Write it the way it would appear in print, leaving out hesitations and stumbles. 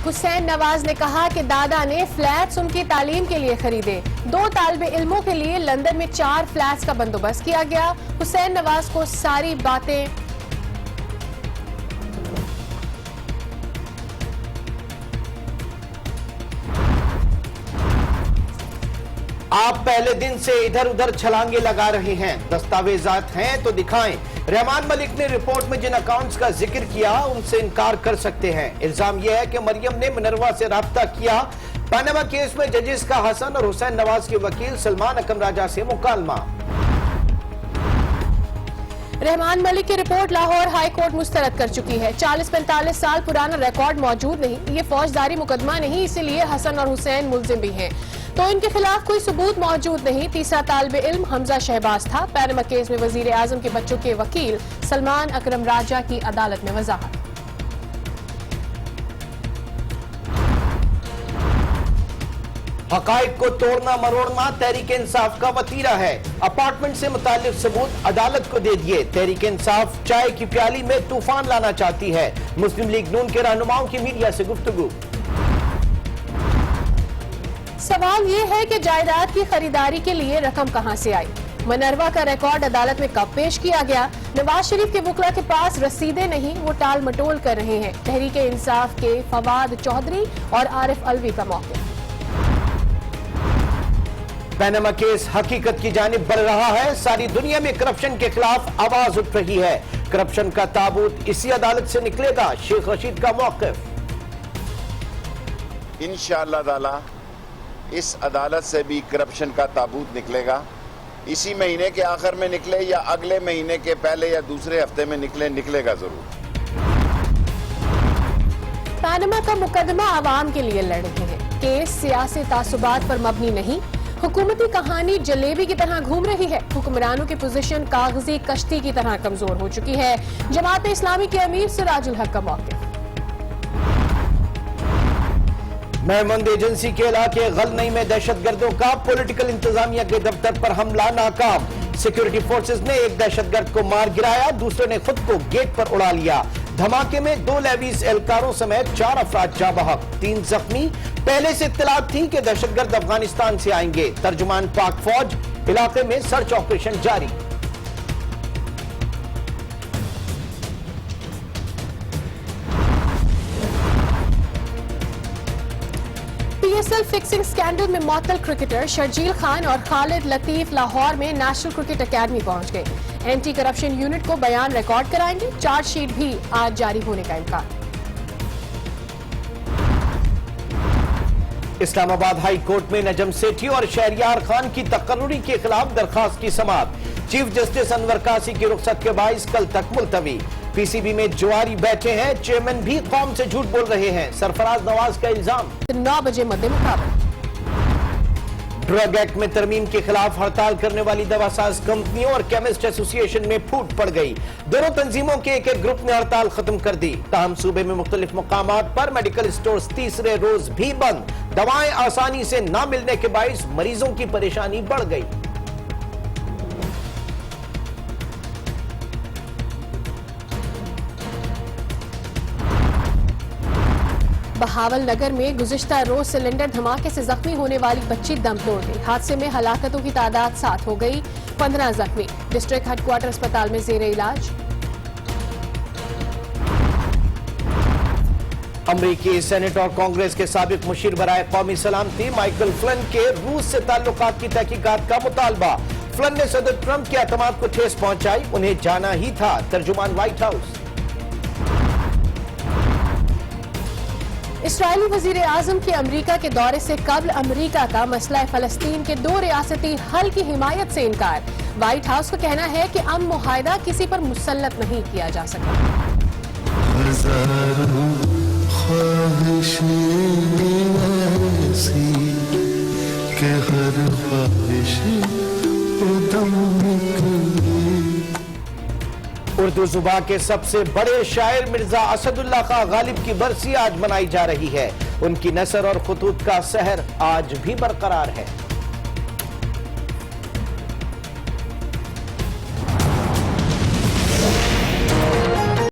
حسین نواز نے کہا کہ دادا نے فلیٹس ان کی تعلیم کے لیے خریدے. 2 طالب علموں کے لیے لندن میں 4 فلیٹس کا بندوبست کیا گیا. حسین نواز کو ساری باتیں آپ پہلے دن سے ادھر ادھر چھلانگے لگا رہے ہیں. دستاویزات ہیں تو دکھائیں. رحمان ملک نے رپورٹ میں جن اکاؤنٹس کا ذکر کیا ان سے انکار کر سکتے ہیں. الزام یہ ہے کہ مریم نے منروا سے رابطہ کیا. پاناما کیس میں ججز کا حسن اور حسین نواز کے وکیل سلمان اکرم راجہ سے مکالمہ. رحمان ملک کی رپورٹ لاہور ہائی کورٹ مسترد کر چکی ہے. 40-45 سال پرانا ریکارڈ موجود نہیں. یہ فوجداری مقدمہ نہیں, اسی لیے حسن اور حسین ملزم بھی ہیں تو ان کے خلاف کوئی ثبوت موجود نہیں. تیسرا طالب علم حمزہ شہباز تھا. پاناما کیس میں وزیر اعظم کے بچوں کے وکیل سلمان اکرم راجہ کی عدالت میں وضاحت. حقائق کو توڑنا مروڑنا تحریک انصاف کا وتیرہ ہے. اپارٹمنٹ سے متعلق ثبوت عدالت کو دے دیے. تحریک انصاف چائے کی پیالی میں طوفان لانا چاہتی ہے. مسلم لیگ نون کے رہنماؤں کی میڈیا سے گفتگو. سوال یہ ہے کہ جائیداد کی خریداری کے لیے رقم کہاں سے آئی؟ منروا کا ریکارڈ عدالت میں کب پیش کیا گیا؟ نواز شریف کے وکلا کے پاس رسیدیں نہیں, وہ ٹال مٹول کر رہے ہیں. تحریک انصاف کے فواد چودھری اور عارف الوی کا موقف. پاناما کیس حقیقت کی جانب بڑھ رہا ہے. ساری دنیا میں کرپشن کے خلاف آواز اٹھ رہی ہے. کرپشن کا تابوت اسی عدالت سے نکلے گا. شیخ رشید کا موقف. انشاءاللہ تعالی اس عدالت سے بھی کرپشن کا تابوت نکلے گا. اسی مہینے کے آخر میں نکلے یا اگلے مہینے کے پہلے یا دوسرے ہفتے میں نکلے گا ضرور. پاناما کا مقدمہ عوام کے لیے لڑ رہے ہیں. کیس سیاسی تعصبات پر مبنی نہیں. حکومتی کہانی جلیبی کی طرح گھوم رہی ہے. حکمرانوں کی پوزیشن کاغذی کشتی کی طرح کمزور ہو چکی ہے. جماعت اسلامی کے امیر سراج الحق کا موقف. مہمند ایجنسی کے علاقے غلنئی میں دہشت گردوں کا پولیٹیکل انتظامیہ کے دفتر پر حملہ ناکام. سیکورٹی فورسز نے ایک دہشت گرد کو مار گرایا, دوسرے نے خود کو گیٹ پر اڑا لیا. دھماکے میں 2 لیویز اہلکاروں سمیت 4 افراد جاں بحق, 3 زخمی. پہلے سے اطلاع تھی کہ دہشت گرد افغانستان سے آئیں گے. ترجمان پاک فوج. علاقے میں سرچ آپریشن جاری. PSL فکسنگ سکینڈل میں معطل کرکٹر شرجیل خان اور خالد لطیف لاہور میں نیشنل کرکٹ اکیڈمی پہنچ گئے. اینٹی کرپشن یونٹ کو بیان ریکارڈ کرائیں گے. چارج شیٹ بھی آج جاری ہونے کا امکان. اسلام آباد ہائی کورٹ میں نجم سیٹھی اور شہریار خان کی تقرری کے خلاف درخواست کی سماعت. چیف جسٹس انور قاسی کی رخصت کے باعث کل تک ملتوی. پی سی بی میں جواری بیٹھے ہیں. چیئرمین بھی قوم سے جھوٹ بول رہے ہیں. سرفراز نواز کا الزام. 9 بجے مد مقابل. ڈرگ ایکٹ میں ترمیم کے خلاف ہڑتال کرنے والی دوا ساز کمپنیوں اور کیمسٹ ایسوسی ایشن میں پھوٹ پڑ گئی. دونوں تنظیموں کے ایک گروپ نے ہڑتال ختم کر دی. تاہم صوبے میں مختلف مقامات پر میڈیکل اسٹورز تیسرے روز بھی بند. دوائیں آسانی سے نہ ملنے کے باعث مریضوں کی پریشانی بڑھ گئی. بہاول نگر میں گزشتہ روز سلنڈر دھماکے سے زخمی ہونے والی بچی دم توڑ گئی. حادثے میں ہلاکتوں کی تعداد 7 ہو گئی. 15 زخمی. ڈسٹرکٹ ہیڈ کوارٹر اسپتال میں زیر علاج. امریکی سینٹ اور کانگریس کے سابق مشیر برائے قومی سلامتی مائیکل فلن کے روس سے تعلقات کی تحقیقات کا مطالبہ. فلن نے صدر ٹرمپ کے اعتماد کو ٹھیس پہنچائی. انہیں جانا ہی تھا. ترجمان وائٹ ہاؤس. اسرائیلی وزیر اعظم کے امریکہ کے دورے سے قبل امریکہ کا مسئلہ فلسطین کے 2 ریاستی حل کی حمایت سے انکار. وائٹ ہاؤس کا کہنا ہے کہ امن معاہدہ کسی پر مسلط نہیں کیا جا سکتا. اردو زبان کے سب سے بڑے شاعر مرزا اسد اللہ خان غالب کی برسی آج منائی جا رہی ہے. ان کی نثر اور خطوط کا سحر آج بھی برقرار ہے.